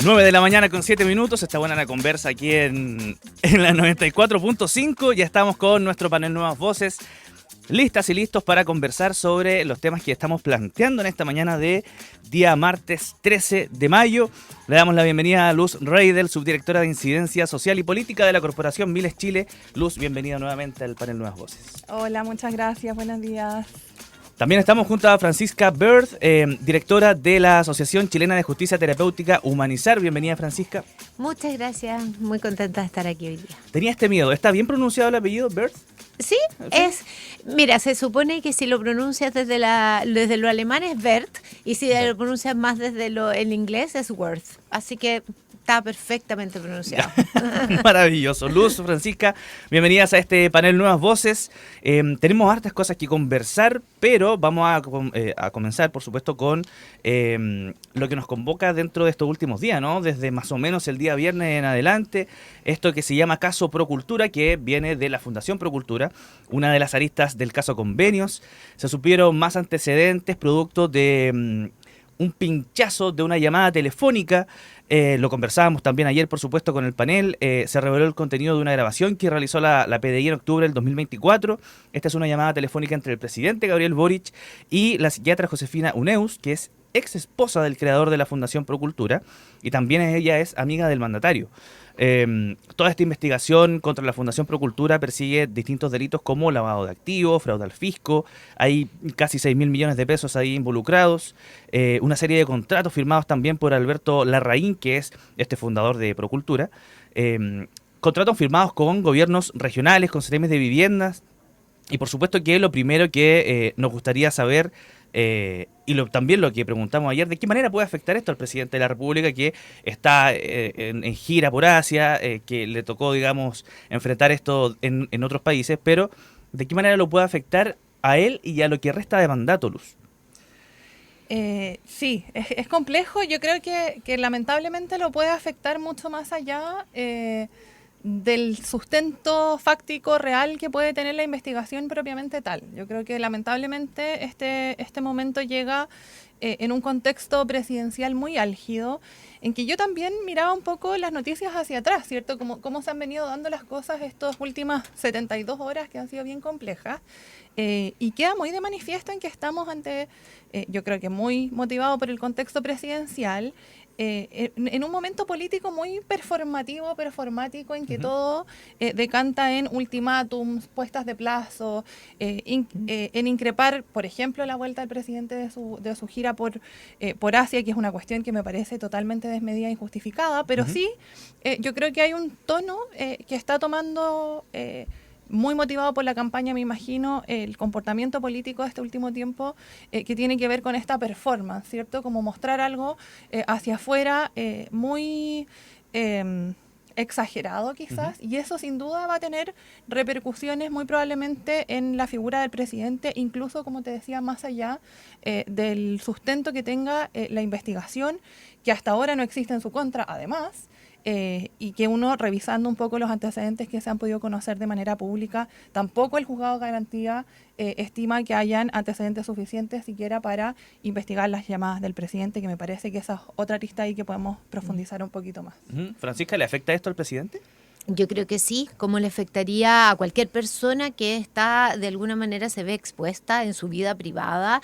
9 de la mañana con 7 minutos, está buena la conversa aquí en la 94.5. Ya estamos con nuestro panel Nuevas Voces, listas y listos para conversar sobre los temas que estamos planteando en esta mañana de día martes 13 de mayo. Le damos la bienvenida a Luz Reidel, subdirectora de Incidencia Social y Política de la Corporación Miles Chile. Luz, bienvenida nuevamente al panel Nuevas Voces. Hola, muchas gracias, buenos días. También estamos junto a Francisca Bird, directora de la Asociación Chilena de Justicia Terapéutica Humanizar. Bienvenida, Francisca. Muchas gracias, muy contenta de estar aquí hoy día. Tenía este miedo. ¿Está bien pronunciado el apellido, Bird? Sí, mira, se supone que si lo pronuncias desde lo alemán es Bert, y si lo pronuncias más desde el inglés es Worth. Así que está perfectamente pronunciado. Maravilloso. Luz, Francisca, bienvenidas a este panel Nuevas Voces. Tenemos hartas cosas que conversar, pero vamos a comenzar, por supuesto, con lo que nos convoca dentro de estos últimos días, ¿no? Desde más o menos el día viernes en adelante, esto que se llama caso Procultura, que viene de la Fundación Procultura, una de las aristas del caso Convenios. Se supieron más antecedentes producto de un pinchazo de una llamada telefónica. Lo conversábamos también ayer, por supuesto, con el panel. Se reveló el contenido de una grabación que realizó la PDI en octubre del 2024. Esta es una llamada telefónica entre el presidente Gabriel Boric y la psiquiatra Josefina Uneus, que es ex esposa del creador de la Fundación Procultura, y también ella es amiga del mandatario. Toda esta investigación contra la Fundación Procultura persigue distintos delitos como lavado de activos, fraude al fisco. Hay casi 6.000 millones de pesos ahí involucrados, una serie de contratos firmados también por Alberto Larraín, que es este fundador de Procultura, contratos firmados con gobiernos regionales, con CEREMES de viviendas, y por supuesto que lo primero que nos gustaría saber, también lo que preguntamos ayer, ¿de qué manera puede afectar esto al presidente de la República, que está en gira por Asia, que le tocó, digamos, enfrentar esto en otros países, pero de qué manera lo puede afectar a él y a lo que resta de mandato, Luz? Sí, es complejo. Yo creo que lamentablemente lo puede afectar mucho más allá del sustento fáctico real que puede tener la investigación propiamente tal. Yo creo que lamentablemente este momento llega en un contexto presidencial muy álgido, en que yo también miraba un poco las noticias hacia atrás, ¿cierto? Cómo se han venido dando las cosas estas últimas 72 horas que han sido bien complejas, y queda muy de manifiesto en que estamos ante, yo creo que muy motivado por el contexto presidencial, en un momento político muy performático, en que todo decanta en ultimátums, puestas de plazo, en increpar, por ejemplo, la vuelta del presidente de su gira por Asia, que es una cuestión que me parece totalmente desmedida e injustificada, pero sí, yo creo que hay un tono que está tomando, muy motivado por la campaña, me imagino, el comportamiento político de este último tiempo, que tiene que ver con esta performance, ¿cierto? Como mostrar algo hacia afuera muy exagerado quizás, y eso sin duda va a tener repercusiones muy probablemente en la figura del presidente, incluso, como te decía, más allá del sustento que tenga la investigación, que hasta ahora no existe en su contra, además. Y que uno, revisando un poco los antecedentes que se han podido conocer de manera pública, tampoco el juzgado de garantía estima que hayan antecedentes suficientes siquiera para investigar las llamadas del presidente, que me parece que esa es otra arista ahí que podemos profundizar un poquito más. Francisca, ¿le afecta esto al presidente? Yo creo que sí, como le afectaría a cualquier persona que está, de alguna manera, se ve expuesta en su vida privada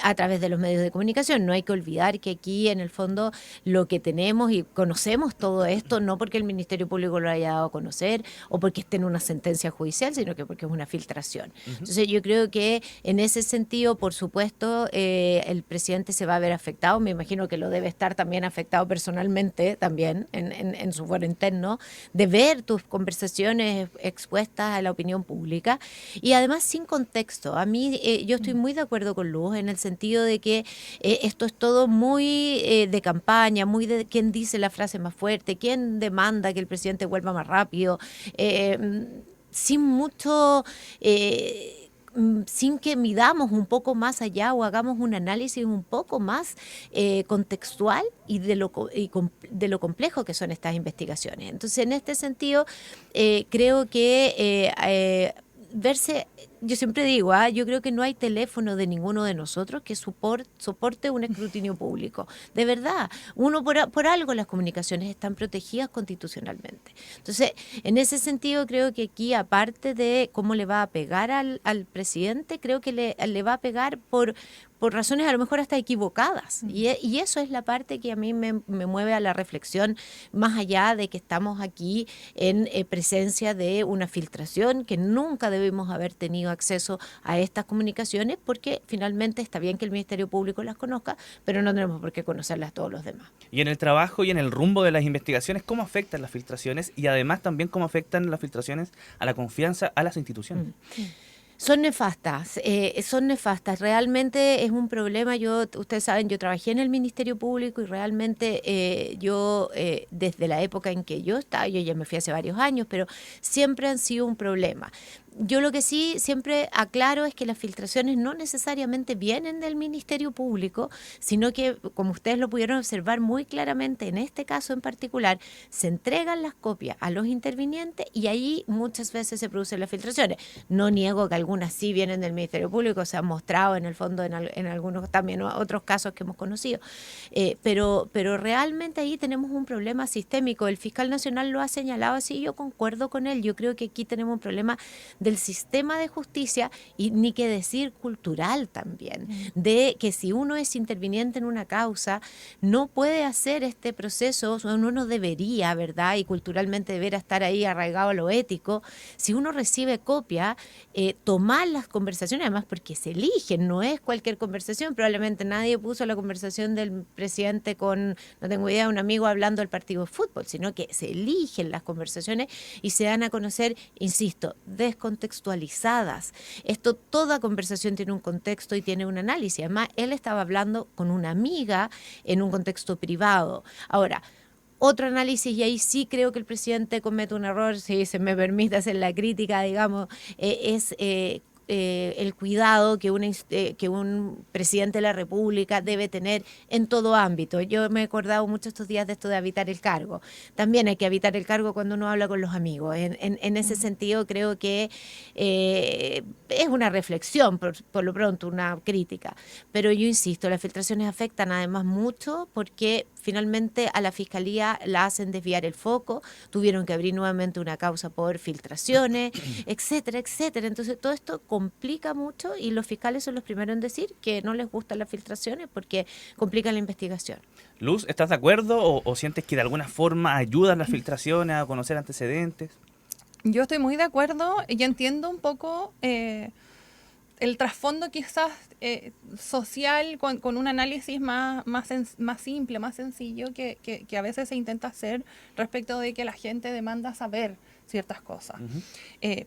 a través de los medios de comunicación. No hay que olvidar que aquí, en el fondo, lo que tenemos y conocemos todo esto, no porque el Ministerio Público lo haya dado a conocer o porque esté en una sentencia judicial, sino que porque es una filtración. Entonces, yo creo que en ese sentido, por supuesto, el presidente se va a ver afectado. Me imagino que lo debe estar también afectado personalmente, también, en su fuero interno, de ver tus conversaciones expuestas a la opinión pública y además sin contexto. A mí, yo estoy muy de acuerdo con Luz en el sentido de que esto es todo muy de campaña, muy de quién dice la frase más fuerte, quién demanda que el presidente vuelva más rápido, sin mucho... sin que midamos un poco más allá o hagamos un análisis un poco más contextual y de lo complejo que son estas investigaciones. Entonces, en este sentido, creo que verse yo siempre digo, yo creo que no hay teléfono de ninguno de nosotros que soporte un escrutinio público. De verdad, por algo las comunicaciones están protegidas constitucionalmente. Entonces, en ese sentido, creo que aquí, aparte de cómo le va a pegar al presidente, creo que le va a pegar por razones a lo mejor hasta equivocadas. Y eso es la parte que a mí me mueve a la reflexión, más allá de que estamos aquí en presencia de una filtración, que nunca debemos haber tenido acceso a estas comunicaciones, porque finalmente está bien que el Ministerio Público las conozca, pero no tenemos por qué conocerlas todos los demás. Y en el trabajo y en el rumbo de las investigaciones, ¿cómo afectan las filtraciones? Y además también cómo afectan las filtraciones a la confianza a las instituciones. Son nefastas, realmente es un problema. Ustedes saben, yo trabajé en el Ministerio Público y realmente desde la época en que yo estaba, yo ya me fui hace varios años, pero siempre han sido un problema. Yo lo que sí siempre aclaro es que las filtraciones no necesariamente vienen del Ministerio Público, sino que, como ustedes lo pudieron observar muy claramente en este caso en particular, se entregan las copias a los intervinientes y ahí muchas veces se producen las filtraciones. No niego que algunas sí vienen del Ministerio Público, se han mostrado en el fondo en algunos también otros casos que hemos conocido, pero realmente ahí tenemos un problema sistémico. El fiscal nacional lo ha señalado así, yo concuerdo con él. Yo creo que aquí tenemos un problema del sistema de justicia y ni que decir cultural también, de que si uno es interviniente en una causa, no puede hacer este proceso, uno no debería, ¿verdad? Y culturalmente debería estar ahí arraigado a lo ético. Si uno recibe copia, tomar las conversaciones, además porque se eligen, no es cualquier conversación, probablemente nadie puso la conversación del presidente con, no tengo idea, un amigo hablando del partido de fútbol, sino que se eligen las conversaciones y se dan a conocer, insisto, contextualizadas. Toda conversación tiene un contexto y tiene un análisis. Además, él estaba hablando con una amiga en un contexto privado. Ahora, otro análisis, y ahí sí creo que el presidente comete un error, si se me permite hacer la crítica, digamos, es el cuidado que un presidente de la República debe tener en todo ámbito. Yo me he acordado mucho estos días de esto de habitar el cargo. También hay que habitar el cargo cuando uno habla con los amigos. En ese sentido creo que es una reflexión, por lo pronto, una crítica. Pero yo insisto, las filtraciones afectan además mucho porque finalmente a la Fiscalía la hacen desviar el foco, tuvieron que abrir nuevamente una causa por filtraciones, etcétera, etcétera. Entonces todo esto complica mucho y los fiscales son los primeros en decir que no les gustan las filtraciones porque complican la investigación. Luz, ¿estás de acuerdo o sientes que de alguna forma ayudan las filtraciones a conocer antecedentes? Yo estoy muy de acuerdo y entiendo un poco el trasfondo quizás social con un análisis más simple, más sencillo que a veces se intenta hacer respecto de que la gente demanda saber ciertas cosas.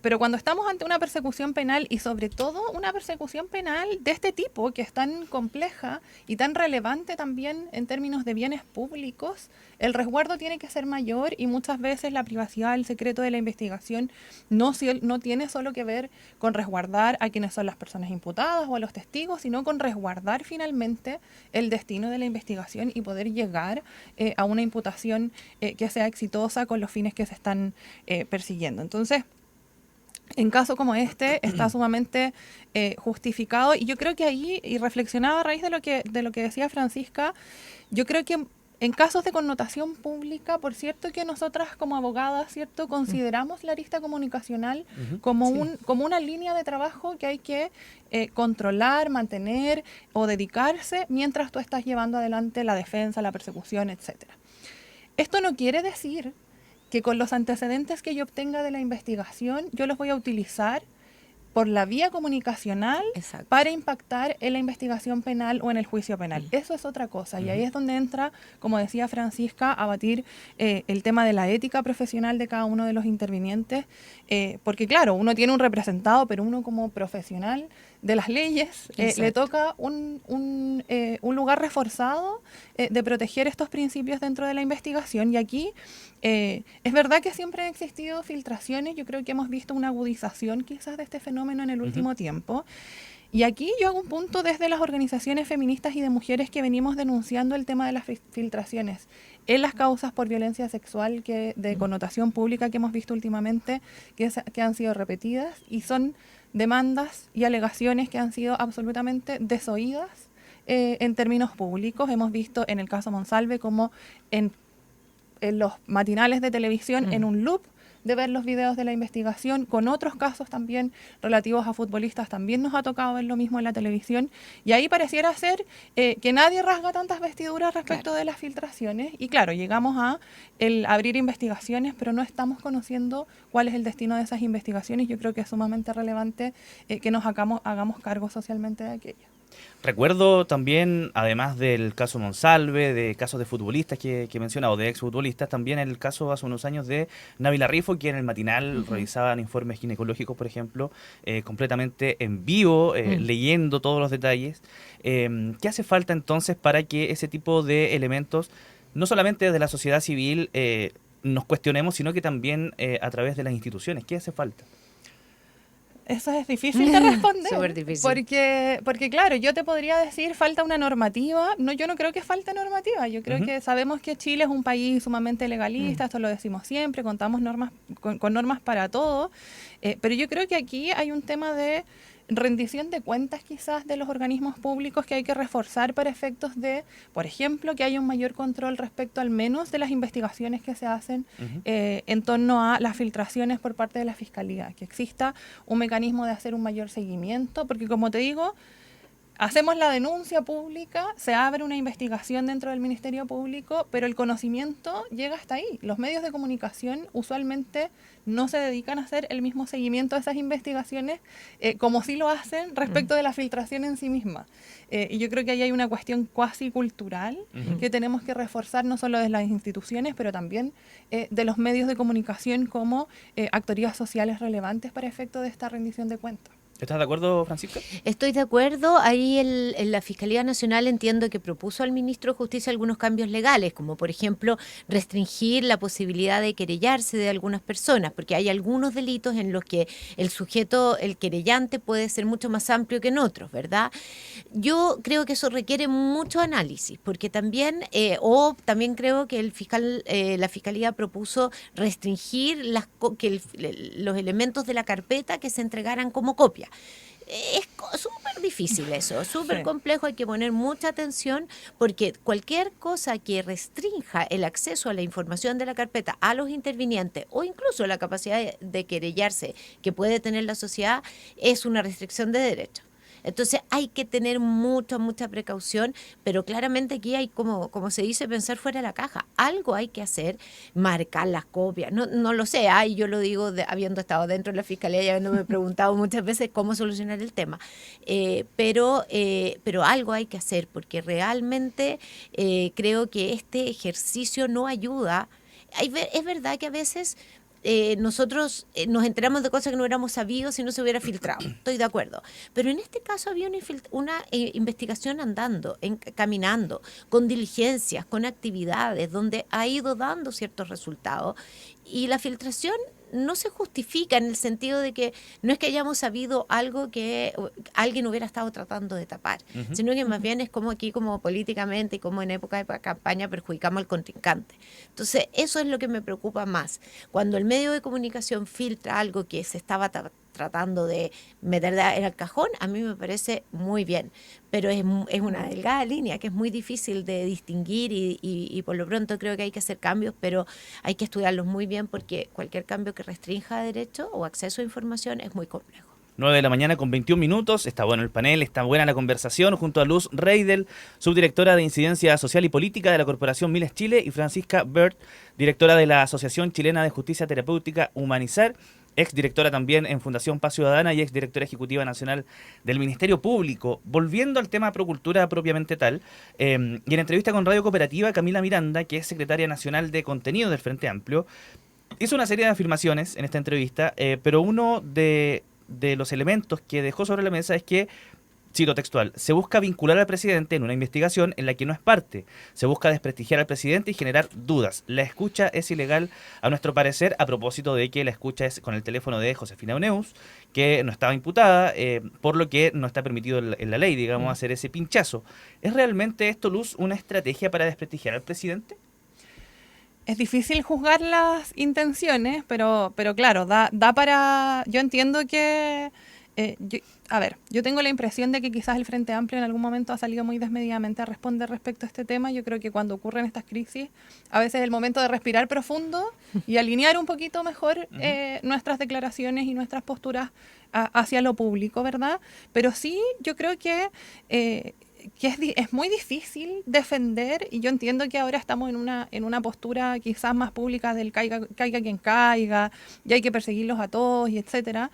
Pero cuando estamos ante una persecución penal y sobre todo una persecución penal de este tipo, que es tan compleja y tan relevante también en términos de bienes públicos, el resguardo tiene que ser mayor y muchas veces la privacidad, el secreto de la investigación no tiene solo que ver con resguardar a quienes son las personas imputadas o a los testigos, sino con resguardar finalmente el destino de la investigación y poder llegar a una imputación que sea exitosa con los fines que se están persiguiendo. Entonces, en caso como este, está sumamente justificado y yo creo que ahí, y reflexionaba a raíz de lo que decía Francisca, yo creo que en casos de connotación pública, por cierto que nosotras como abogadas, ¿cierto?, consideramos la arista comunicacional como una línea de trabajo que hay que controlar, mantener o dedicarse mientras tú estás llevando adelante la defensa, la persecución, etcétera. Esto no quiere decir que con los antecedentes que yo obtenga de la investigación, yo los voy a utilizar por la vía comunicacional para impactar en la investigación penal o en el juicio penal. Eso es otra cosa. Y ahí es donde entra, como decía Francisca, a batir el tema de la ética profesional de cada uno de los intervinientes. Porque claro, uno tiene un representado, pero uno como profesional de las leyes le toca un lugar reforzado de proteger estos principios dentro de la investigación. Y aquí es verdad que siempre han existido filtraciones. Yo creo que hemos visto una agudización quizás de este fenómeno en el último tiempo. Y aquí yo hago un punto desde las organizaciones feministas y de mujeres que venimos denunciando el tema de las filtraciones en las causas por violencia sexual de connotación pública que hemos visto últimamente, que han sido repetidas y son demandas y alegaciones que han sido absolutamente desoídas en términos públicos. Hemos visto en el caso Monsalve como en los matinales de televisión en un loop de ver los videos de la investigación, con otros casos también relativos a futbolistas también nos ha tocado ver lo mismo en la televisión, y ahí pareciera ser que nadie rasga tantas vestiduras respecto de las filtraciones, y claro, llegamos a el abrir investigaciones, pero no estamos conociendo cuál es el destino de esas investigaciones. Yo creo que es sumamente relevante que nos hagamos cargo socialmente de aquello. Recuerdo también, además del caso Monsalve, de casos de futbolistas que menciona, o de exfutbolistas, también el caso hace unos años de Nabila Rifo, que en el matinal realizaban informes ginecológicos, por ejemplo, completamente en vivo, leyendo todos los detalles. ¿Qué hace falta entonces para que ese tipo de elementos, no solamente desde la sociedad civil, nos cuestionemos, sino que también a través de las instituciones? ¿Qué hace falta? Eso es difícil de responder. Súper difícil. Porque, claro, yo te podría decir, falta una normativa. No, yo no creo que falte normativa. Yo creo que sabemos que Chile es un país sumamente legalista, esto lo decimos siempre, contamos normas con normas para todo. Pero yo creo que aquí hay un tema de rendición de cuentas quizás de los organismos públicos que hay que reforzar para efectos de, por ejemplo, que haya un mayor control respecto al menos de las investigaciones que se hacen en torno a las filtraciones por parte de la Fiscalía, que exista un mecanismo de hacer un mayor seguimiento, porque como te digo, hacemos la denuncia pública, se abre una investigación dentro del Ministerio Público, pero el conocimiento llega hasta ahí. Los medios de comunicación usualmente no se dedican a hacer el mismo seguimiento de esas investigaciones como sí lo hacen respecto de la filtración en sí misma. Y yo creo que ahí hay una cuestión cuasi cultural que tenemos que reforzar no solo de las instituciones, pero también de los medios de comunicación como actorías sociales relevantes para efecto de esta rendición de cuentas. ¿Estás de acuerdo, Francisca? Estoy de acuerdo. Ahí la Fiscalía Nacional entiendo que propuso al ministro de Justicia algunos cambios legales, como por ejemplo restringir la posibilidad de querellarse de algunas personas, porque hay algunos delitos en los que el sujeto, el querellante, puede ser mucho más amplio que en otros, ¿verdad? Yo creo que eso requiere mucho análisis, porque también, también creo que la Fiscalía propuso restringir los elementos de la carpeta que se entregaran como copia. Es súper difícil eso, súper complejo, hay que poner mucha atención porque cualquier cosa que restrinja el acceso a la información de la carpeta a los intervinientes o incluso la capacidad de querellarse que puede tener la sociedad es una restricción de derechos. Entonces hay que tener mucha precaución, pero claramente aquí hay, como se dice, pensar fuera de la caja. Algo hay que hacer, marcar las copias. No lo sé, y yo lo digo habiendo estado dentro de la Fiscalía y habiéndome preguntado muchas veces cómo solucionar el tema. Pero algo hay que hacer, porque realmente creo que este ejercicio no ayuda. Es verdad que a veces nosotros nos enteramos de cosas que no hubiéramos sabido si no se hubiera filtrado. Estoy de acuerdo. Pero en este caso había una investigación andando, caminando, con diligencias, con actividades, donde ha ido dando ciertos resultados. Y la filtración no se justifica en el sentido de que no es que hayamos sabido algo que alguien hubiera estado tratando de tapar, sino que más bien es como aquí, como políticamente y como en época de campaña, perjudicamos al contrincante. Entonces, eso es lo que me preocupa más. Cuando el medio de comunicación filtra algo que se estaba tratando de meter en el cajón, a mí me parece muy bien, pero es una delgada línea que es muy difícil de distinguir y por lo pronto creo que hay que hacer cambios, pero hay que estudiarlos muy bien porque cualquier cambio que restrinja derecho o acceso a información es muy complejo. 9 de la mañana con 21 minutos, está bueno el panel, está buena la conversación, junto a Luz Reidel, subdirectora de Incidencia Social y Política de la Corporación Miles Chile, y Francisca Bert, directora de la Asociación Chilena de Justicia Terapéutica Humanizar, exdirectora también en Fundación Paz Ciudadana y exdirectora ejecutiva nacional del Ministerio Público. Volviendo al tema Procultura propiamente tal, y en entrevista con Radio Cooperativa, Camila Miranda, que es secretaria nacional de contenido del Frente Amplio, hizo una serie de afirmaciones en esta entrevista, pero uno de los elementos que dejó sobre la mesa es que, cito textual, se busca vincular al presidente en una investigación en la que no es parte. Se busca desprestigiar al presidente y generar dudas. La escucha es ilegal, a nuestro parecer, a propósito de que la escucha es con el teléfono de Josefina Uneus, que no estaba imputada, por lo que no está permitido en la ley, digamos, hacer ese pinchazo. ¿Es realmente esto, Luz, una estrategia para desprestigiar al presidente? Es difícil juzgar las intenciones, pero claro, da para... Yo entiendo que yo tengo la impresión de que quizás el Frente Amplio en algún momento ha salido muy desmedidamente a responder respecto a este tema. Yo creo que cuando ocurren estas crisis, a veces es el momento de respirar profundo y alinear un poquito mejor nuestras declaraciones y nuestras posturas hacia lo público, ¿verdad? Pero sí, yo creo que es muy difícil defender, y yo entiendo que ahora estamos en una postura quizás más pública del caiga quien caiga, y hay que perseguirlos a todos, y etcétera.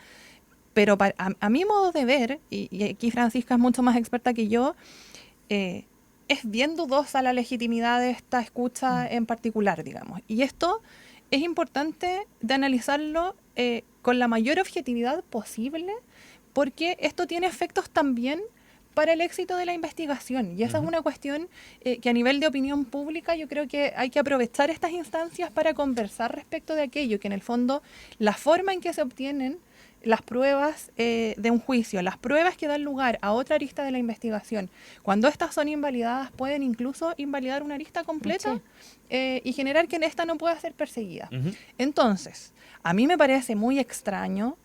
Pero a mi modo de ver, y aquí Francisca es mucho más experta que yo, es bien dudosa la legitimidad de esta escucha en particular, digamos. Y esto es importante de analizarlo con la mayor objetividad posible, porque esto tiene efectos también para el éxito de la investigación. Y esa es una cuestión que a nivel de opinión pública yo creo que hay que aprovechar estas instancias para conversar respecto de aquello, que en el fondo la forma en que se obtienen las pruebas de un juicio, las pruebas que dan lugar a otra arista de la investigación, cuando estas son invalidadas, pueden incluso invalidar una arista completa y generar que en esta no pueda ser perseguida. Entonces, a mí me parece muy extraño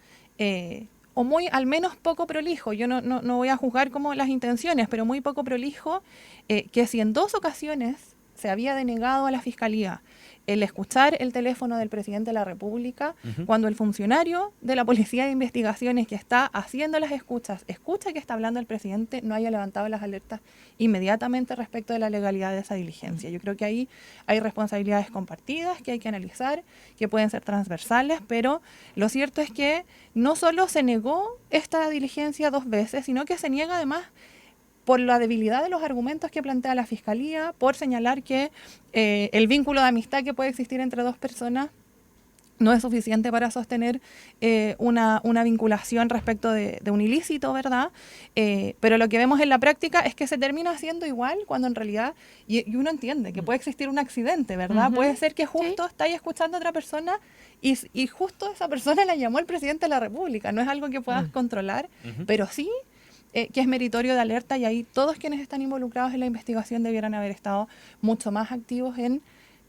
o muy, al menos poco prolijo, yo no voy a juzgar como las intenciones, pero muy poco prolijo, que si en 2 ocasiones se había denegado a la Fiscalía el escuchar el teléfono del presidente de la República, cuando el funcionario de la Policía de Investigaciones que está haciendo las escucha que está hablando el presidente, no haya levantado las alertas inmediatamente respecto de la legalidad de esa diligencia. Yo creo que ahí hay responsabilidades compartidas que hay que analizar, que pueden ser transversales, pero lo cierto es que no solo se negó esta diligencia 2 veces, sino que se niega además por la debilidad de los argumentos que plantea la Fiscalía, por señalar que el vínculo de amistad que puede existir entre 2 personas no es suficiente para sostener una vinculación respecto de un ilícito, ¿verdad? Pero lo que vemos en la práctica es que se termina haciendo igual cuando en realidad, y uno entiende que puede existir un accidente, ¿verdad? Puede ser que justo estáis escuchando a otra persona y justo esa persona la llamó el presidente de la República. No es algo que puedas controlar, pero sí que es meritorio de alerta, y ahí todos quienes están involucrados en la investigación debieran haber estado mucho más activos en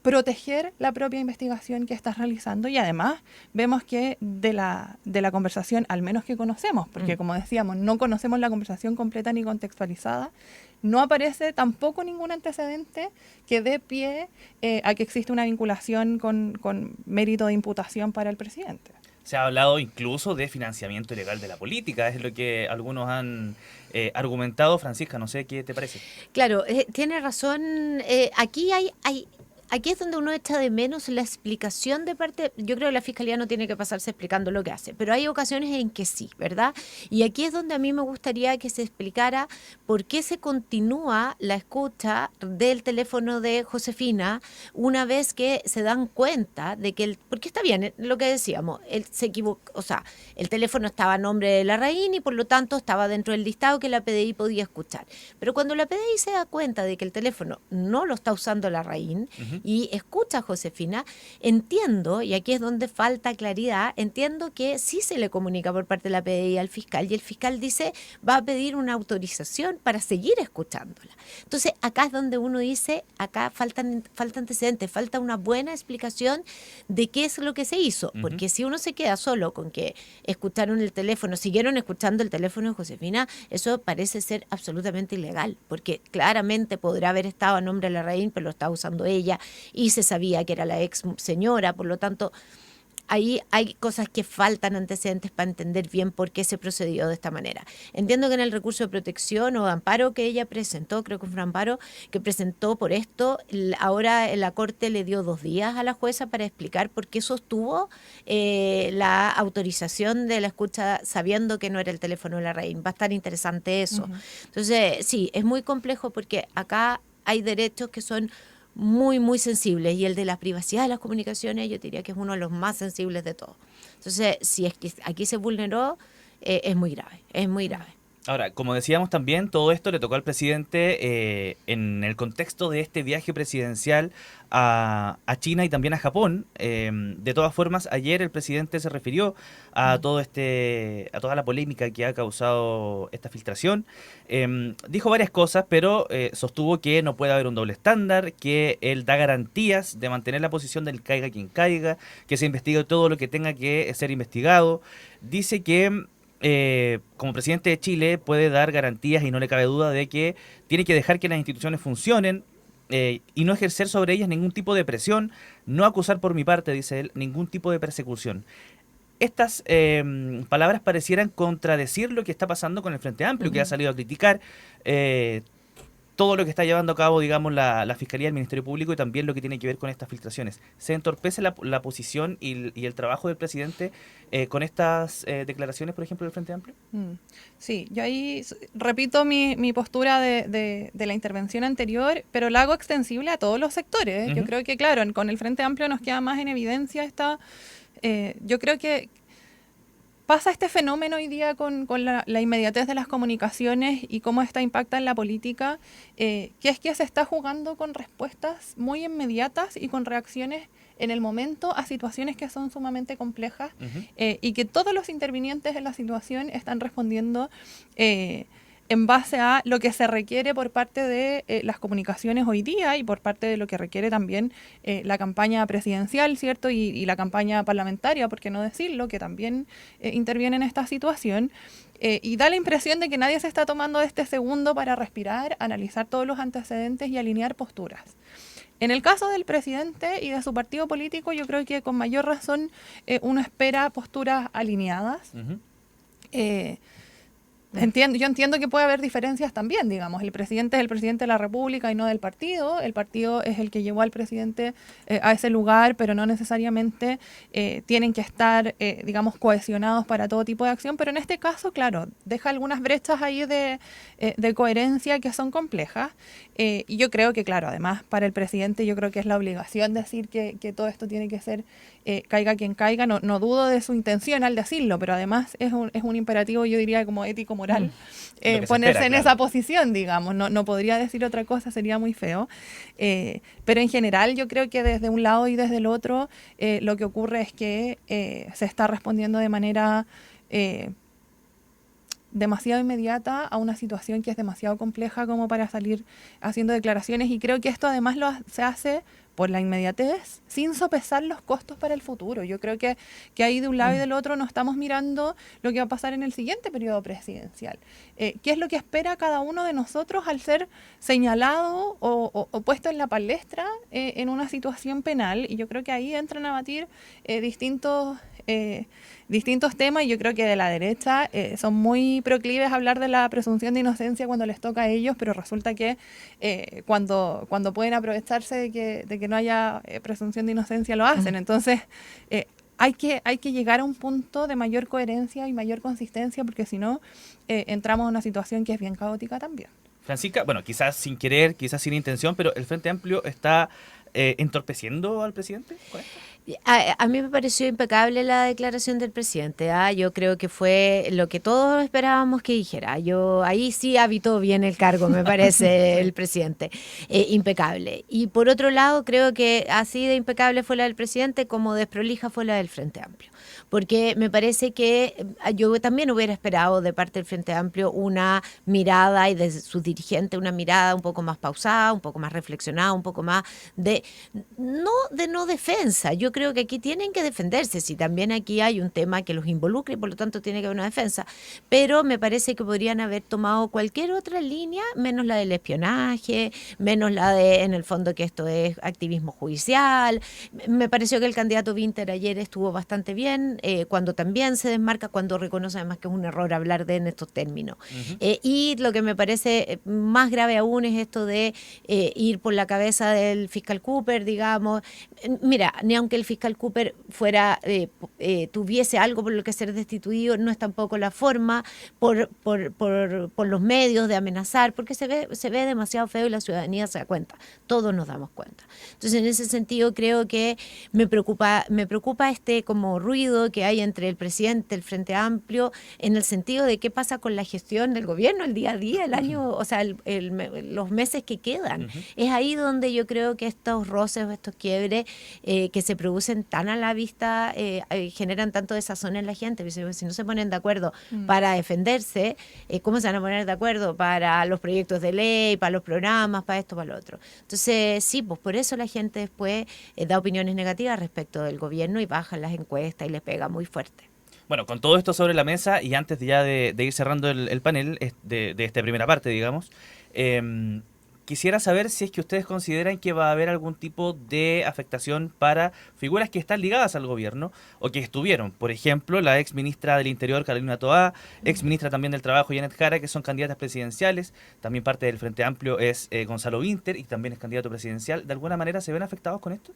proteger la propia investigación que estás realizando. Y además vemos que de la conversación, al menos que conocemos, porque como decíamos, no conocemos la conversación completa ni contextualizada, no aparece tampoco ningún antecedente que dé pie a que exista una vinculación con mérito de imputación para el presidente. Se ha hablado incluso de financiamiento ilegal de la política, es lo que algunos han argumentado. Francisca, no sé qué te parece. Claro, tiene razón. Aquí es donde uno echa de menos la explicación de parte. Yo creo que la Fiscalía no tiene que pasarse explicando lo que hace, pero hay ocasiones en que sí, ¿verdad? Y aquí es donde a mí me gustaría que se explicara por qué se continúa la escucha del teléfono de Josefina una vez que se dan cuenta de que porque está bien, lo que decíamos, él se equivocó, o sea, el teléfono estaba a nombre de Larraín y por lo tanto estaba dentro del listado que la PDI podía escuchar. Pero cuando la PDI se da cuenta de que el teléfono no lo está usando Larraín, y escucha a Josefina, entiendo, y aquí es donde falta claridad, entiendo que sí se le comunica por parte de la PDI al fiscal, y el fiscal dice, va a pedir una autorización para seguir escuchándola. Entonces, acá es donde uno dice, acá falta antecedentes, falta una buena explicación de qué es lo que se hizo, porque si uno se queda solo con que escucharon el teléfono, siguieron escuchando el teléfono de Josefina, eso parece ser absolutamente ilegal, porque claramente podrá haber estado a nombre de Larraín, pero lo está usando ella, y se sabía que era la ex señora, por lo tanto, ahí hay cosas que faltan antecedentes para entender bien por qué se procedió de esta manera. Entiendo que en el recurso de protección o de amparo que ella presentó, creo que fue un amparo que presentó por esto, ahora la Corte le dio 2 días a la jueza para explicar por qué sostuvo la autorización de la escucha sabiendo que no era el teléfono de Larraín. Va a estar interesante eso. Entonces, sí, es muy complejo porque acá hay derechos que son muy, muy sensibles, y el de la privacidad de las comunicaciones yo diría que es uno de los más sensibles de todos. Entonces, si es que aquí se vulneró, es muy grave, es muy grave. Ahora, como decíamos también, todo esto le tocó al presidente en el contexto de este viaje presidencial a China y también a Japón. De todas formas, ayer el presidente se refirió a a toda la polémica que ha causado esta filtración. Dijo varias cosas, pero sostuvo que no puede haber un doble estándar, que él da garantías de mantener la posición del caiga quien caiga, que se investigue todo lo que tenga que ser investigado. Dice que como presidente de Chile, puede dar garantías y no le cabe duda de que tiene que dejar que las instituciones funcionen y no ejercer sobre ellas ningún tipo de presión, no acusar por mi parte, dice él, ningún tipo de persecución. Estas palabras parecieran contradecir lo que está pasando con el Frente Amplio, que ha salido a criticar todo lo que está llevando a cabo, digamos, la Fiscalía, el Ministerio Público y también lo que tiene que ver con estas filtraciones. ¿Se entorpece la posición y el trabajo del presidente con estas declaraciones, por ejemplo, del Frente Amplio? Sí, yo ahí repito mi postura de la intervención anterior, pero la hago extensible a todos los sectores. Yo creo que, claro, con el Frente Amplio nos queda más en evidencia esta... yo creo que pasa este fenómeno hoy día con la inmediatez de las comunicaciones y cómo esta impacta en la política, que es que se está jugando con respuestas muy inmediatas y con reacciones en el momento a situaciones que son sumamente complejas y que todos los intervinientes en la situación están respondiendo en base a lo que se requiere por parte de las comunicaciones hoy día y por parte de lo que requiere también la campaña presidencial, ¿cierto? Y la campaña parlamentaria, por qué no decirlo, que también interviene en esta situación. Y da la impresión de que nadie se está tomando este segundo para respirar, analizar todos los antecedentes y alinear posturas. En el caso del presidente y de su partido político, yo creo que con mayor razón uno espera posturas alineadas. Yo entiendo que puede haber diferencias también, digamos. El presidente es el presidente de la República y no del partido. El partido es el que llevó al presidente a ese lugar, pero no necesariamente tienen que estar, digamos, cohesionados para todo tipo de acción. Pero en este caso, claro, deja algunas brechas ahí de coherencia que son complejas. Y yo creo que, claro, además para el presidente yo creo que es la obligación decir que todo esto tiene que ser caiga quien caiga. No dudo de su intención al decirlo, pero además es un imperativo, yo diría, como ético-moral, ponerse en esa posición, digamos. No podría decir otra cosa, sería muy feo. Pero en general yo creo que desde un lado y desde el otro lo que ocurre es que se está respondiendo de manera demasiado inmediata a una situación que es demasiado compleja como para salir haciendo declaraciones, y creo que esto además se hace por la inmediatez, sin sopesar los costos para el futuro. Yo creo que ahí de un lado y del otro no estamos mirando lo que va a pasar en el siguiente periodo presidencial. ¿Qué es lo que espera cada uno de nosotros al ser señalado o puesto en la palestra en una situación penal? Y yo creo que ahí entran a batir distintos temas, y yo creo que de la derecha son muy proclives a hablar de la presunción de inocencia cuando les toca a ellos, pero resulta que cuando pueden aprovecharse de que no haya presunción de inocencia lo hacen. Entonces hay que llegar a un punto de mayor coherencia y mayor consistencia, porque si no entramos en una situación que es bien caótica también. Francisca, bueno, quizás sin querer, quizás sin intención, pero el Frente Amplio está entorpeciendo al presidente con esto. A mí me pareció impecable la declaración del presidente. Yo creo que fue lo que todos esperábamos que dijera. Ahí sí habitó bien el cargo, me parece, el presidente. Impecable. Y por otro lado, creo que así de impecable fue la del presidente como desprolija fue la del Frente Amplio. Porque me parece que yo también hubiera esperado de parte del Frente Amplio una mirada, y de sus dirigentes una mirada un poco más pausada, un poco más reflexionada, un poco más de no defensa. Yo creo que aquí tienen que defenderse, si también aquí hay un tema que los involucra y por lo tanto tiene que haber una defensa, pero me parece que podrían haber tomado cualquier otra línea, menos la del espionaje, menos la de, en el fondo, que esto es activismo judicial. Me pareció que el candidato Winter ayer estuvo bastante bien, cuando también se desmarca, cuando reconoce además que es un error hablar en estos términos. Y lo que me parece más grave aún es esto de ir por la cabeza del fiscal Cooper, digamos. Mira, ni aunque el fiscal Cooper tuviese algo por lo que ser destituido, no es tampoco la forma por los medios de amenazar, porque se ve demasiado feo y la ciudadanía se da cuenta, todos nos damos cuenta. Entonces, en ese sentido, creo que me preocupa este como ruido que hay entre el presidente, el Frente Amplio, en el sentido de qué pasa con la gestión del gobierno, el día a día, el año, o sea, los meses que quedan. Es ahí donde yo creo que estos roces, estos quiebres que se producen tan a la vista, generan tanto desazón en la gente. Si no se ponen de acuerdo para defenderse, ¿cómo se van a poner de acuerdo para los proyectos de ley, para los programas, para esto, para lo otro? Entonces, sí, pues por eso la gente después da opiniones negativas respecto del gobierno y baja las encuestas y les pega muy fuerte. Bueno, con todo esto sobre la mesa y antes de ir cerrando el panel de esta primera parte, digamos, quisiera saber si es que ustedes consideran que va a haber algún tipo de afectación para figuras que están ligadas al gobierno o que estuvieron. Por ejemplo, la ex ministra del Interior, Carolina Toá, ex ministra también del Trabajo, Janet Jara, que son candidatas presidenciales. También parte del Frente Amplio es Gonzalo Winter y también es candidato presidencial. ¿De alguna manera se ven afectados con esto?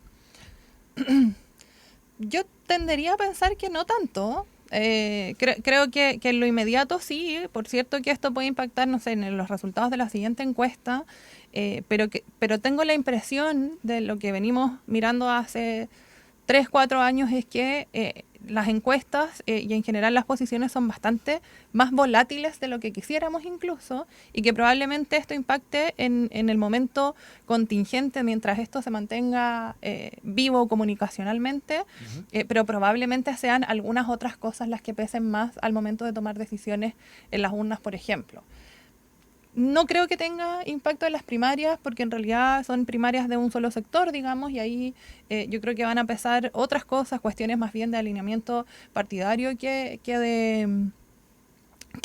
Yo tendería a pensar que no tanto. Creo que en lo inmediato sí. Por cierto que esto puede impactar, no sé, en los resultados de la siguiente encuesta, pero tengo la impresión de lo que venimos mirando hace 3, 4 años es que las encuestas y en general las posiciones son bastante más volátiles de lo que quisiéramos incluso, y que probablemente esto impacte en el momento contingente mientras esto se mantenga vivo comunicacionalmente, pero probablemente sean algunas otras cosas las que pesen más al momento de tomar decisiones en las urnas, por ejemplo. No creo que tenga impacto en las primarias, porque en realidad son primarias de un solo sector, digamos, y ahí yo creo que van a pesar otras cosas, cuestiones más bien de alineamiento partidario que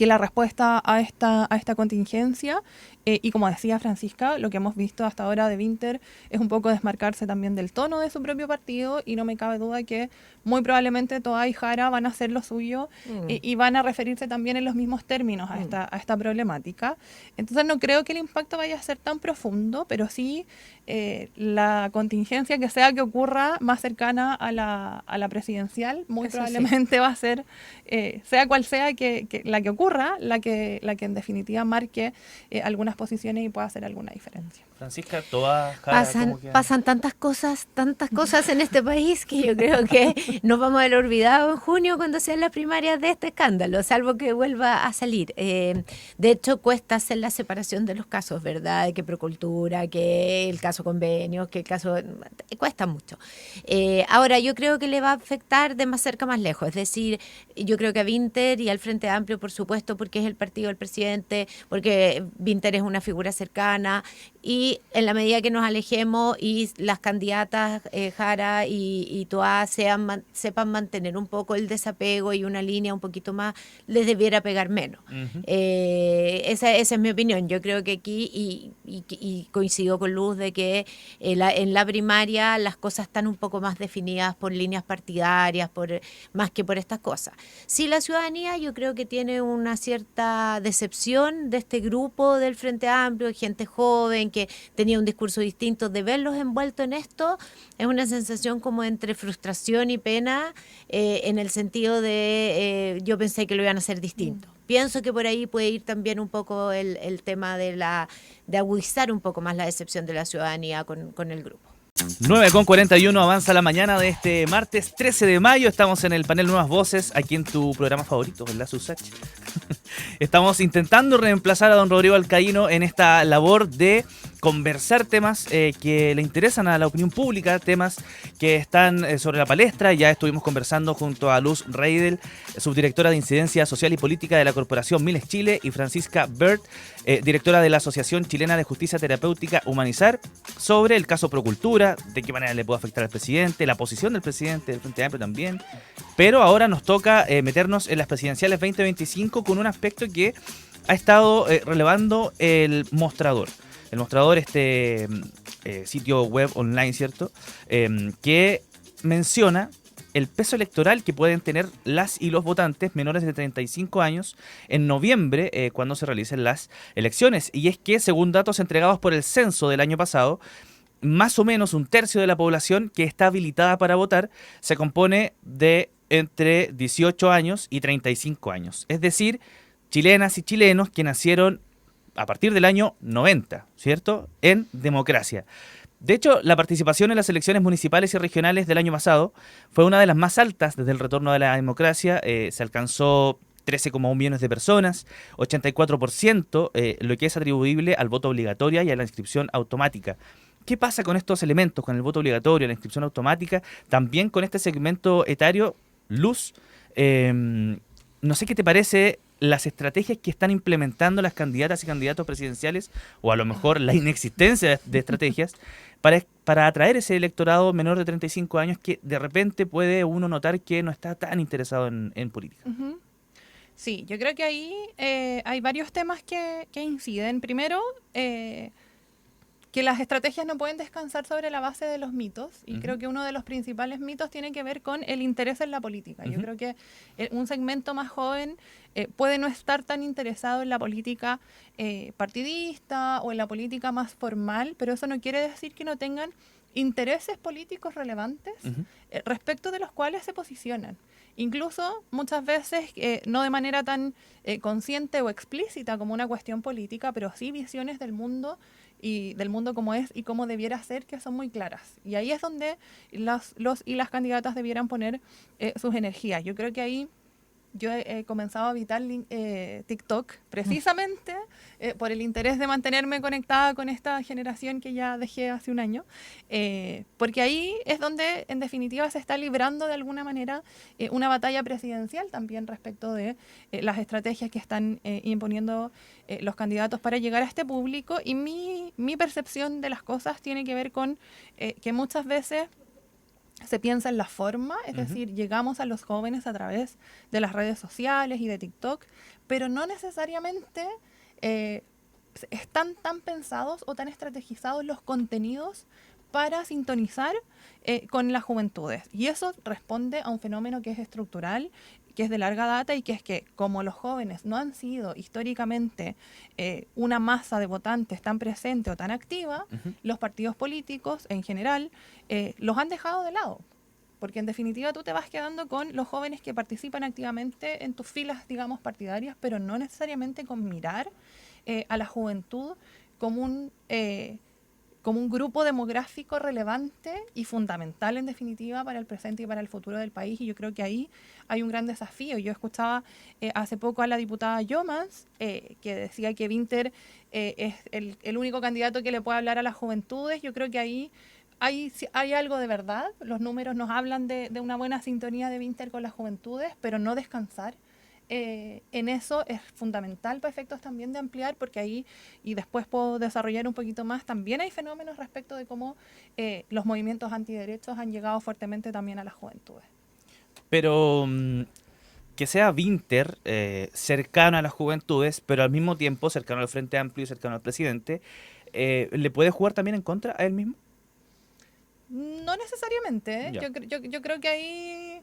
la respuesta a esta contingencia. Y como decía Francisca, lo que hemos visto hasta ahora de Winter es un poco desmarcarse también del tono de su propio partido, y no me cabe duda que muy probablemente Toá y Jara van a hacer lo suyo y van a referirse también en los mismos términos a esta problemática. Entonces no creo que el impacto vaya a ser tan profundo, pero sí la contingencia que sea que ocurra más cercana a la presidencial, muy Eso probablemente va a ser, sea cual sea que la que ocurra, la que en definitiva marque algunas posiciones y pueda hacer alguna diferencia. Francisca, Toá, Jara, pasan tantas cosas en este país que yo creo que nos vamos a ver olvidados en junio cuando sean las primarias de este escándalo, salvo que vuelva a salir. De hecho, cuesta hacer la separación de los casos, ¿verdad? De que Procultura, que el caso Convenios, que el caso... Cuesta mucho. Ahora, yo creo que le va a afectar de más cerca a más lejos. Es decir, yo creo que a Winter y al Frente Amplio, por supuesto, porque es el partido del presidente, porque Winter es una figura cercana, y en la medida que nos alejemos y las candidatas Jara y Toá sepan mantener un poco el desapego y una línea un poquito más, les debiera pegar menos. Esa es mi opinión. Yo creo que aquí, y coincido con Luz, de que en la primaria las cosas están un poco más definidas por líneas partidarias, más que por estas cosas. Sí, la ciudadanía yo creo que tiene una cierta decepción de este grupo del Frente Amplio, gente joven que tenía un discurso distinto. De verlos envueltos en esto es una sensación como entre frustración y pena, en el sentido de yo pensé que lo iban a hacer distinto. Pienso que por ahí puede ir también un poco el tema de agudizar un poco más la decepción de la ciudadanía con el grupo. 9:41 avanza la mañana de este martes 13 de mayo. Estamos en el panel Nuevas Voces, aquí en tu programa favorito, ¿verdad, Susach? Estamos intentando reemplazar a don Rodrigo Alcaíno en esta labor de conversar temas que le interesan a la opinión pública, temas que están sobre la palestra. Ya estuvimos conversando junto a Luz Reidel, subdirectora de Incidencia Social y Política de la Corporación Miles Chile, y Francisca Bert, directora de la Asociación Chilena de Justicia Terapéutica Humanizar, sobre el caso Procultura, de qué manera le puede afectar al presidente, la posición del presidente, del Frente Amplio también. Pero ahora nos toca meternos en las presidenciales 2025 con un aspecto que ha estado relevando el Mostrador. El Mostrador, sitio web online, ¿cierto? Que menciona el peso electoral que pueden tener las y los votantes menores de 35 años en noviembre, cuando se realicen las elecciones. Y es que, según datos entregados por el censo del año pasado, más o menos un tercio de la población que está habilitada para votar se compone de entre 18 años y 35 años. Es decir, chilenas y chilenos que nacieron a partir del año 90, ¿cierto? En democracia. De hecho, la participación en las elecciones municipales y regionales del año pasado fue una de las más altas desde el retorno de la democracia. Se alcanzó 13,1 millones de personas, 84% lo que es atribuible al voto obligatorio y a la inscripción automática. ¿Qué pasa con estos elementos, con el voto obligatorio, la inscripción automática, también con este segmento etario? Luz, no sé qué te parece las estrategias que están implementando las candidatas y candidatos presidenciales, o a lo mejor la inexistencia de estrategias, para atraer ese electorado menor de 35 años que de repente puede uno notar que no está tan interesado en política? Ujú. Sí, yo creo que ahí hay varios temas que inciden. Primero, que las estrategias no pueden descansar sobre la base de los mitos, y creo que uno de los principales mitos tiene que ver con el interés en la política. Yo creo que un segmento más joven puede no estar tan interesado en la política partidista o en la política más formal, pero eso no quiere decir que no tengan intereses políticos relevantes respecto de los cuales se posicionan. Incluso muchas veces, no de manera tan consciente o explícita como una cuestión política, pero sí visiones del mundo y del mundo como es y cómo debiera ser, que son muy claras. Y ahí es donde los y las candidatas debieran poner sus energías. Yo creo que ahí yo he comenzado a evitar TikTok precisamente por el interés de mantenerme conectada con esta generación que ya dejé hace un año, porque ahí es donde en definitiva se está librando de alguna manera una batalla presidencial también respecto de las estrategias que están imponiendo los candidatos para llegar a este público. Y mi percepción de las cosas tiene que ver con que muchas veces se piensa en la forma, es decir, llegamos a los jóvenes a través de las redes sociales y de TikTok, pero no necesariamente están tan pensados o tan estrategizados los contenidos para sintonizar con las juventudes. Y eso responde a un fenómeno que es estructural, que es de larga data, y que es que como los jóvenes no han sido históricamente una masa de votantes tan presente o tan activa, los partidos políticos en general los han dejado de lado. Porque en definitiva tú te vas quedando con los jóvenes que participan activamente en tus filas, digamos, partidarias, pero no necesariamente con mirar a la juventud como un grupo demográfico relevante y fundamental, en definitiva, para el presente y para el futuro del país. Y yo creo que ahí hay un gran desafío. Yo escuchaba hace poco a la diputada Yomans, que decía que Vinter es el único candidato que le puede hablar a las juventudes. Yo creo que ahí hay algo de verdad. Los números nos hablan de una buena sintonía de Vinter con las juventudes, pero no descansar en eso es fundamental para efectos también de ampliar, porque ahí, y después puedo desarrollar un poquito más, también hay fenómenos respecto de cómo los movimientos antiderechos han llegado fuertemente también a las juventudes. Pero que sea Vinter cercano a las juventudes, pero al mismo tiempo cercano al Frente Amplio y cercano al presidente, ¿le puede jugar también en contra a él mismo? No necesariamente. Yo creo que ahí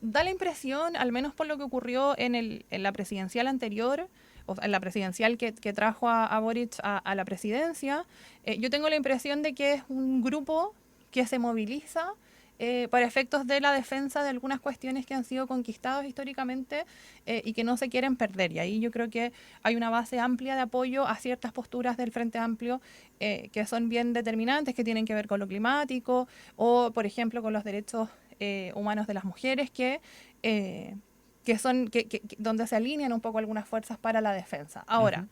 da la impresión, al menos por lo que ocurrió en la presidencial anterior, o en la presidencial que trajo a Boric a la presidencia, yo tengo la impresión de que es un grupo que se moviliza para efectos de la defensa de algunas cuestiones que han sido conquistadas históricamente y que no se quieren perder. Y ahí yo creo que hay una base amplia de apoyo a ciertas posturas del Frente Amplio que son bien determinantes, que tienen que ver con lo climático o, por ejemplo, con los derechos humanos de las mujeres, donde se alinean un poco algunas fuerzas para la defensa. Ahora,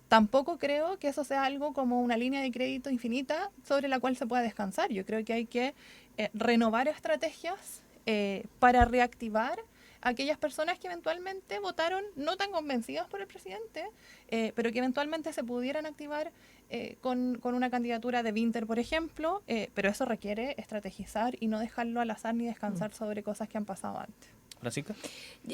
tampoco creo que eso sea algo como una línea de crédito infinita sobre la cual se pueda descansar. Yo creo que hay que renovar estrategias para reactivar a aquellas personas que eventualmente votaron no tan convencidas por el presidente, pero que eventualmente se pudieran activar con una candidatura de Vinter, por ejemplo, pero eso requiere estrategizar y no dejarlo al azar ni descansar sobre cosas que han pasado antes. ¿Francisca?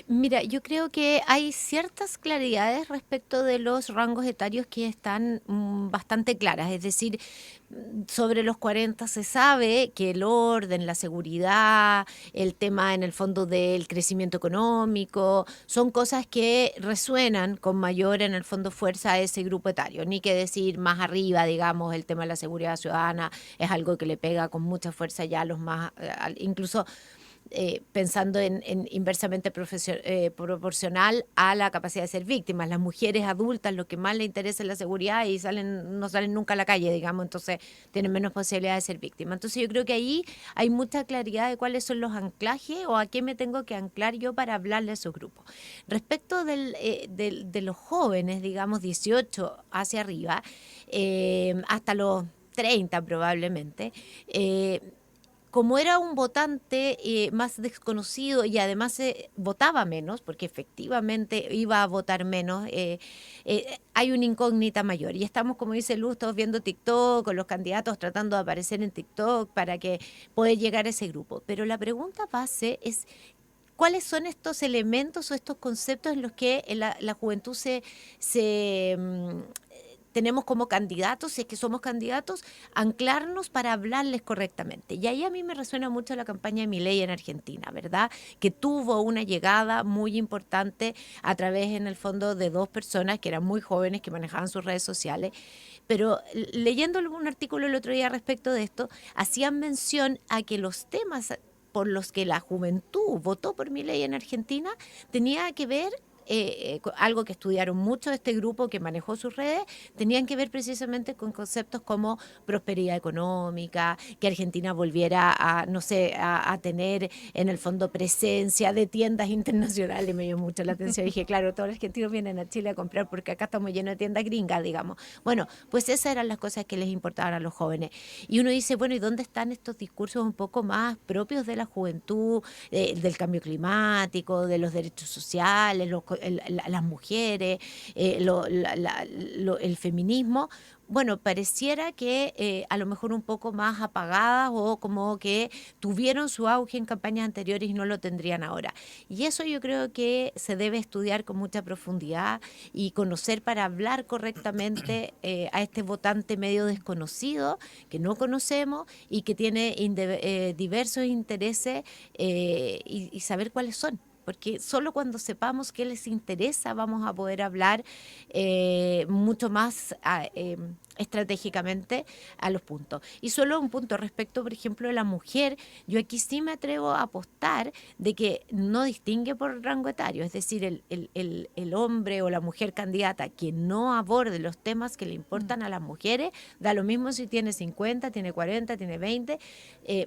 Mira, yo creo que hay ciertas claridades respecto de los rangos etarios que están bastante claras. Es decir, sobre los 40 se sabe que el orden, la seguridad, el tema en el fondo del crecimiento económico, son cosas que resuenan con mayor en el fondo fuerza a ese grupo etario. Ni que decir más arriba, digamos, el tema de la seguridad ciudadana es algo que le pega con mucha fuerza ya a los más, incluso pensando en inversamente proporcional a la capacidad de ser víctimas. Las mujeres adultas lo que más les interesa es la seguridad y no salen nunca a la calle, digamos, entonces tienen menos posibilidad de ser víctimas. Entonces yo creo que ahí hay mucha claridad de cuáles son los anclajes o a qué me tengo que anclar yo para hablarle a esos grupos. Respecto de los jóvenes, digamos, 18 hacia arriba, hasta los 30 probablemente, como era un votante más desconocido y además votaba menos, porque efectivamente iba a votar menos, hay una incógnita mayor. Y estamos, como dice Luz, todos viendo TikTok, con los candidatos tratando de aparecer en TikTok para que pueda llegar a ese grupo. Pero la pregunta base es, ¿cuáles son estos elementos o estos conceptos en los que la juventud tenemos como candidatos, si es que somos candidatos, anclarnos para hablarles correctamente? Y ahí a mí me resuena mucho la campaña de Milei en Argentina, ¿verdad? Que tuvo una llegada muy importante a través, en el fondo, de dos personas que eran muy jóvenes, que manejaban sus redes sociales. Pero leyendo un artículo el otro día respecto de esto, hacían mención a que los temas por los que la juventud votó por Milei en Argentina tenía que ver, algo que estudiaron mucho de este grupo que manejó sus redes, tenían que ver precisamente con conceptos como prosperidad económica, que Argentina volviera a, no sé, a tener en el fondo presencia de tiendas internacionales. Me llamó mucho la atención. Dije, claro, todos los argentinos vienen a Chile a comprar porque acá estamos llenos de tiendas gringas, digamos. Bueno, pues esas eran las cosas que les importaban a los jóvenes. Y uno dice, bueno, ¿y dónde están estos discursos un poco más propios de la juventud, del cambio climático, de los derechos sociales, las mujeres, el feminismo? Bueno, pareciera que a lo mejor un poco más apagadas o como que tuvieron su auge en campañas anteriores y no lo tendrían ahora. Y eso yo creo que se debe estudiar con mucha profundidad y conocer para hablar correctamente a este votante medio desconocido que no conocemos y que tiene diversos intereses, y saber cuáles son. Porque solo cuando sepamos qué les interesa vamos a poder hablar mucho más estratégicamente a los puntos. Y solo un punto respecto, por ejemplo, de la mujer, yo aquí sí me atrevo a apostar de que no distingue por rango etario, es decir, el hombre o la mujer candidata que no aborde los temas que le importan a las mujeres, da lo mismo si tiene 50, tiene 40, tiene 20,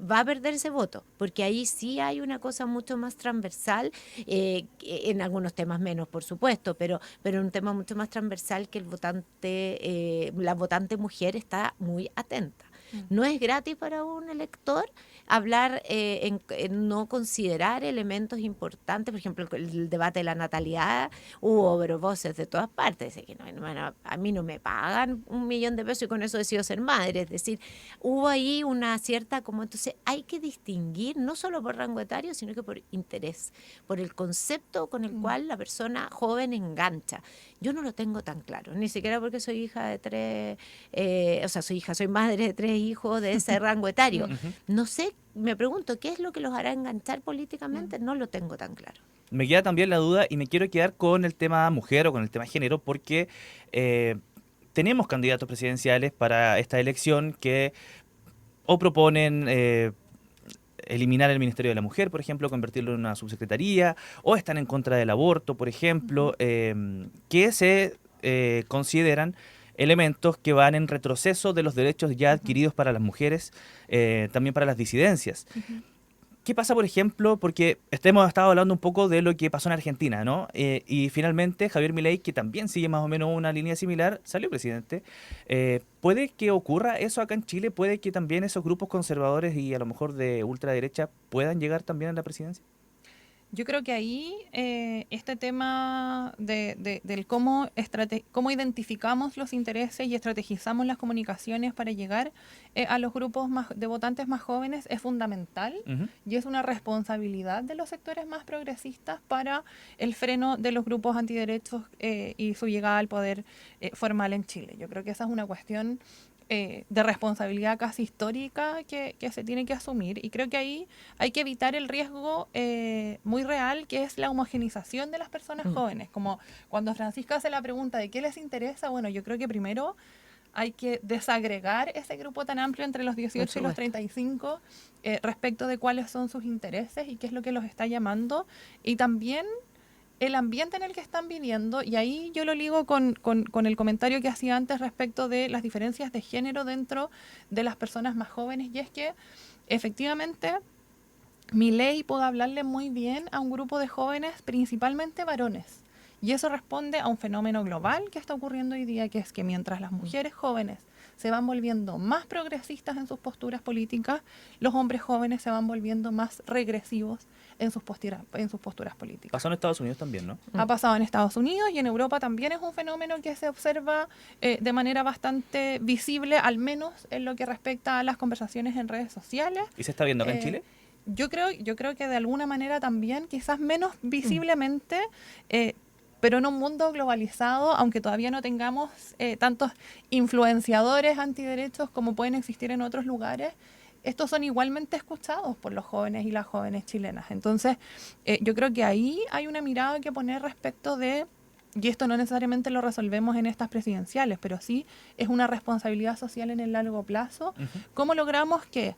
va a perder ese voto, porque ahí sí hay una cosa mucho más transversal, en algunos temas menos, por supuesto, pero un tema mucho más transversal que el votante, la votante mujer está muy atenta. No es gratis para un elector hablar, en no considerar elementos importantes. Por ejemplo, el debate de la natalidad, hubo voces de todas partes, que bueno, a mí no me pagan 1.000.000 de pesos y con eso decido ser madre. Es decir, hubo ahí una cierta, como entonces hay que distinguir no solo por rango etario, sino que por interés, por el concepto con el cual la persona joven engancha. Yo no lo tengo tan claro, ni siquiera porque soy hija de tres, soy madre de 3 hijos de ese rango etario. No sé, me pregunto, ¿qué es lo que los hará enganchar políticamente? No lo tengo tan claro. Me queda también la duda y me quiero quedar con el tema mujer o con el tema género porque tenemos candidatos presidenciales para esta elección que o proponen eliminar el Ministerio de la Mujer, por ejemplo, convertirlo en una subsecretaría, o están en contra del aborto, por ejemplo, que se consideran elementos que van en retroceso de los derechos ya adquiridos para las mujeres, también para las disidencias. ¿Qué pasa, por ejemplo? Porque hemos estado hablando un poco de lo que pasó en Argentina, ¿no? Y finalmente Javier Milei, que también sigue más o menos una línea similar, salió presidente. ¿Puede que ocurra eso acá en Chile? ¿Puede que también esos grupos conservadores y a lo mejor de ultraderecha puedan llegar también a la presidencia? Yo creo que ahí este tema del cómo identificamos los intereses y estrategizamos las comunicaciones para llegar a los grupos de votantes más jóvenes es fundamental. Y es una responsabilidad de los sectores más progresistas para el freno de los grupos antiderechos y su llegada al poder formal en Chile. Yo creo que esa es una cuestión de responsabilidad casi histórica que se tiene que asumir, y creo que ahí hay que evitar el riesgo muy real, que es la homogenización de las personas jóvenes. Como cuando Francisca hace la pregunta de qué les interesa, bueno, yo creo que primero hay que desagregar ese grupo tan amplio entre los 18 y los 35 respecto de cuáles son sus intereses y qué es lo que los está llamando, y también el ambiente en el que están viviendo. Y ahí yo lo ligo con el comentario que hacía antes respecto de las diferencias de género dentro de las personas más jóvenes, y es que efectivamente Milei puede hablarle muy bien a un grupo de jóvenes, principalmente varones, y eso responde a un fenómeno global que está ocurriendo hoy día, que es que mientras las mujeres jóvenes se van volviendo más progresistas en sus posturas políticas, los hombres jóvenes se van volviendo más regresivos en sus posturas políticas. Pasó en Estados Unidos también, ¿no? Ha pasado en Estados Unidos y en Europa también es un fenómeno que se observa de manera bastante visible, al menos en lo que respecta a las conversaciones en redes sociales. ¿Y se está viendo acá en Chile? Yo creo que de alguna manera también, quizás menos visiblemente, pero en un mundo globalizado, aunque todavía no tengamos tantos influenciadores antiderechos como pueden existir en otros lugares, estos son igualmente escuchados por los jóvenes y las jóvenes chilenas. Entonces, yo creo que ahí hay una mirada que poner respecto de, y esto no necesariamente lo resolvemos en estas presidenciales, pero sí es una responsabilidad social en el largo plazo. ¿Cómo logramos que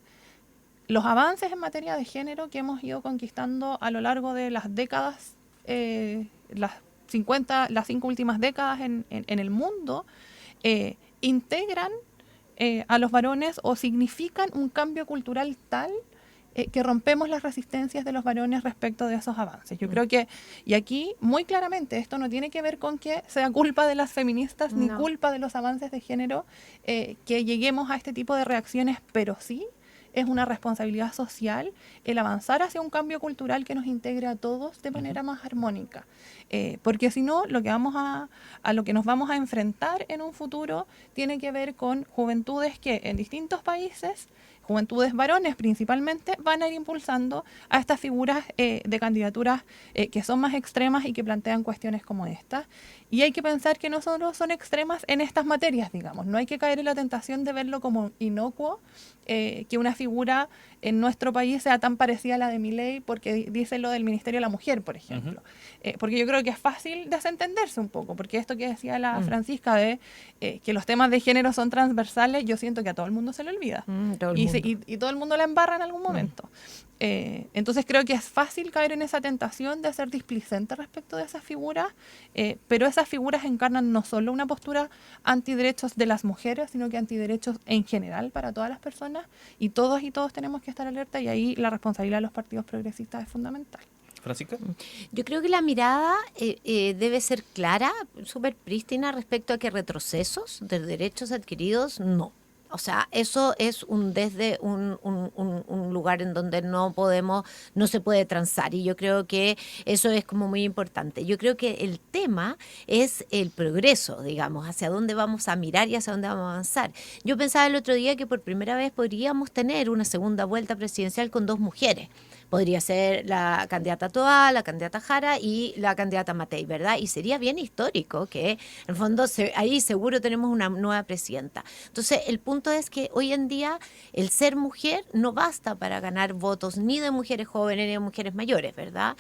los avances en materia de género que hemos ido conquistando a lo largo de las décadas, las 5 últimas décadas en el mundo, integran a los varones o significan un cambio cultural tal que rompemos las resistencias de los varones respecto de esos avances? Yo creo que, y aquí muy claramente, esto no tiene que ver con que sea culpa de las feministas ni culpa de los avances de género que lleguemos a este tipo de reacciones, pero sí es una responsabilidad social el avanzar hacia un cambio cultural que nos integre a todos de manera más armónica. Porque si no, lo que lo que nos vamos a enfrentar en un futuro tiene que ver con juventudes que en distintos países, juventudes varones principalmente, van a ir impulsando a estas figuras de candidaturas que son más extremas y que plantean cuestiones como estas. Y hay que pensar que no solo son extremas en estas materias, digamos. No hay que caer en la tentación de verlo como inocuo, que una figura en nuestro país sea tan parecida a la de Milei porque dice lo del Ministerio de la Mujer, por ejemplo. Porque yo creo que es fácil desentenderse un poco, porque esto que decía la Francisca de que los temas de género son transversales, yo siento que a todo el mundo se le olvida. Y todo el mundo la embarra en algún momento. Entonces creo que es fácil caer en esa tentación de ser displicente respecto de esas figuras, pero esas figuras encarnan no solo una postura antiderechos de las mujeres, sino que antiderechos en general para todas las personas, y todos tenemos que estar alerta, y ahí la responsabilidad de los partidos progresistas es fundamental. Francisca. Yo creo que la mirada debe ser clara, súper prístina respecto a que retrocesos de derechos adquiridos no. O sea, eso es desde un lugar en donde no se puede transar, y yo creo que eso es como muy importante. Yo creo que el tema es el progreso, digamos, hacia dónde vamos a mirar y hacia dónde vamos a avanzar. Yo pensaba el otro día que por primera vez podríamos tener una segunda vuelta presidencial con 2 mujeres. Podría ser la candidata Toa, la candidata Jara y la candidata Matei, ¿verdad? Y sería bien histórico que, en el fondo, ahí seguro tenemos una nueva presidenta. Entonces, el punto es que hoy en día el ser mujer no basta para ganar votos ni de mujeres jóvenes ni de mujeres mayores, ¿verdad?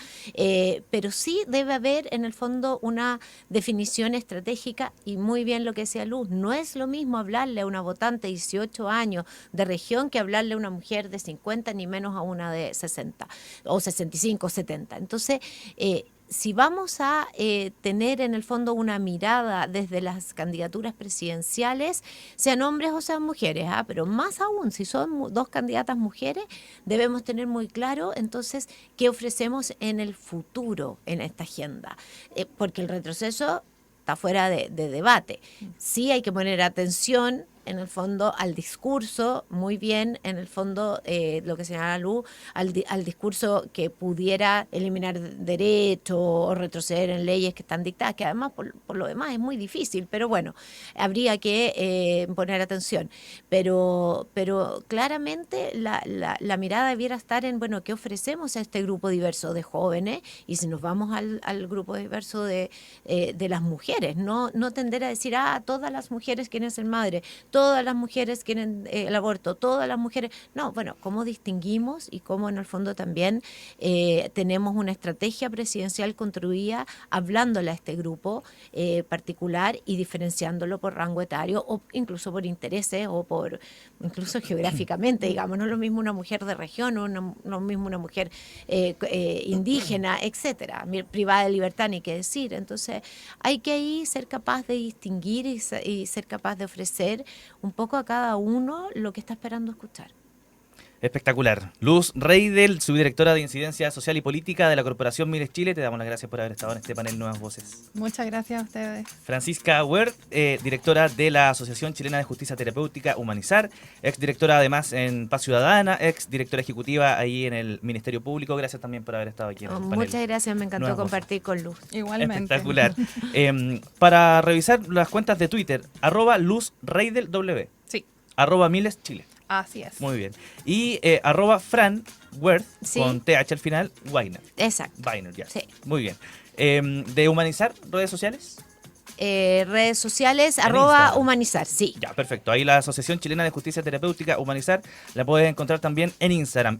Pero sí debe haber, en el fondo, una definición estratégica, y muy bien lo que decía Luz, no es lo mismo hablarle a una votante de 18 años de región que hablarle a una mujer de 50, ni menos a una de 60. O 65, 70. Entonces, si vamos a tener en el fondo una mirada desde las candidaturas presidenciales, sean hombres o sean mujeres, pero más aún, si son 2 candidatas mujeres, debemos tener muy claro entonces qué ofrecemos en el futuro en esta agenda, porque el retroceso está fuera de debate. Sí hay que poner atención en el fondo al discurso, muy bien, en el fondo lo que señala Lu, al discurso que pudiera eliminar derechos o retroceder en leyes que están dictadas, que además por lo demás es muy difícil, pero bueno, habría que poner atención. Pero claramente la mirada debiera estar en, bueno, ¿qué ofrecemos a este grupo diverso de jóvenes? Y si nos vamos al grupo diverso de las mujeres, no tender a decir, todas las mujeres quieren ser madres, todas las mujeres quieren el aborto, todas las mujeres. No, bueno, ¿cómo distinguimos y cómo en el fondo también tenemos una estrategia presidencial construida hablándole a este grupo particular y diferenciándolo por rango etario o incluso por intereses o por incluso geográficamente, digamos? No es lo mismo una mujer de región o no es lo mismo una mujer indígena, etcétera, privada de libertad, ni qué decir. Entonces, hay que ahí ser capaz de distinguir y ser capaz de ofrecer un poco a cada uno lo que está esperando escuchar. Espectacular. Luz Reidel, subdirectora de Incidencia Social y Política de la Corporación Miles Chile, te damos las gracias por haber estado en este panel Nuevas Voces. Muchas gracias a ustedes. Francisca Huert, directora de la Asociación Chilena de Justicia Terapéutica Humanizar, exdirectora además en Paz Ciudadana, exdirectora ejecutiva ahí en el Ministerio Público. Gracias también por haber estado aquí en el panel. Muchas gracias, me encantó Nuevas compartir con Luz. Igualmente. Espectacular. Para revisar las cuentas de Twitter, @LuzReidelW, Sí, Miles Chile. así es. Muy bien. Y Fran Werth, Sí. con TH al final, Weiner. Exacto. Weiner, ya. Sí. Muy bien. ¿De Humanizar, redes sociales? Redes sociales, En @ Instagram. humanizar, sí. Ya, perfecto. Ahí la Asociación Chilena de Justicia Terapéutica Humanizar la puedes encontrar también en Instagram.